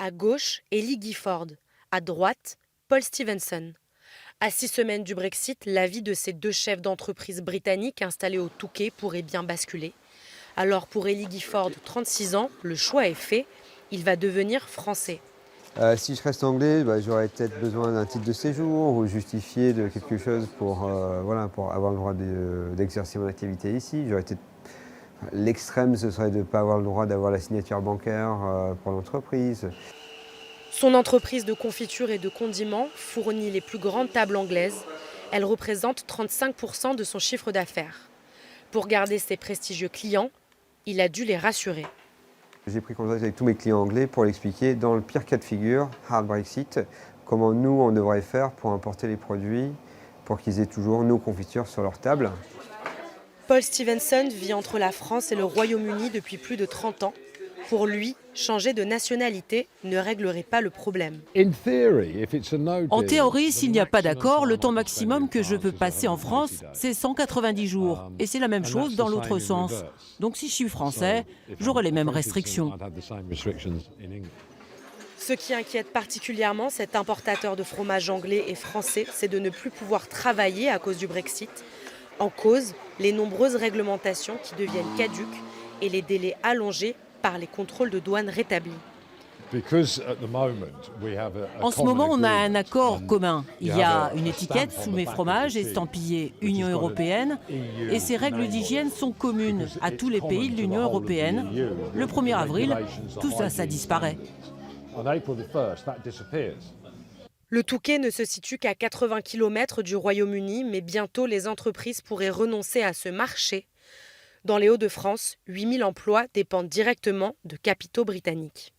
À gauche, Ellie Gifford. À droite, Paul Stevenson. À 6 semaines du Brexit, la vie de ces deux chefs d'entreprise britanniques installés au Touquet pourrait bien basculer. Alors pour Ellie Gifford, 36 ans, le choix est fait. Il va devenir français. Si je reste anglais, j'aurais peut-être besoin d'un titre de séjour ou justifier de quelque chose pour avoir le droit d'exercer mon activité ici. L'extrême, ce serait de ne pas avoir le droit d'avoir la signature bancaire pour l'entreprise. Son entreprise de confiture et de condiments fournit les plus grandes tables anglaises. Elle représente 35% de son chiffre d'affaires. Pour garder ses prestigieux clients, il a dû les rassurer. J'ai pris contact avec tous mes clients anglais pour l'expliquer, dans le pire cas de figure, hard Brexit, comment nous, on devrait faire pour importer les produits, pour qu'ils aient toujours nos confitures sur leur table. Paul Stevenson vit entre la France et le Royaume-Uni depuis plus de 30 ans. Pour lui, changer de nationalité ne réglerait pas le problème. En théorie, s'il n'y a pas d'accord, le temps maximum que je peux passer en France, c'est 190 jours. Et c'est la même chose dans l'autre sens. Donc si je suis français, j'aurai les mêmes restrictions. Ce qui inquiète particulièrement cet importateur de fromage anglais et français, c'est de ne plus pouvoir travailler à cause du Brexit. En cause, les nombreuses réglementations qui deviennent caduques et les délais allongés par les contrôles de douane rétablis. En ce moment, on a un accord commun. Il y a une étiquette sous mes fromages estampillée Union européenne et ces règles d'hygiène sont communes à tous les pays de l'Union européenne. Le 1er avril, tout ça, ça disparaît. Le Touquet ne se situe qu'à 80 km du Royaume-Uni, mais bientôt les entreprises pourraient renoncer à ce marché. Dans les Hauts-de-France, 8000 emplois dépendent directement de capitaux britanniques.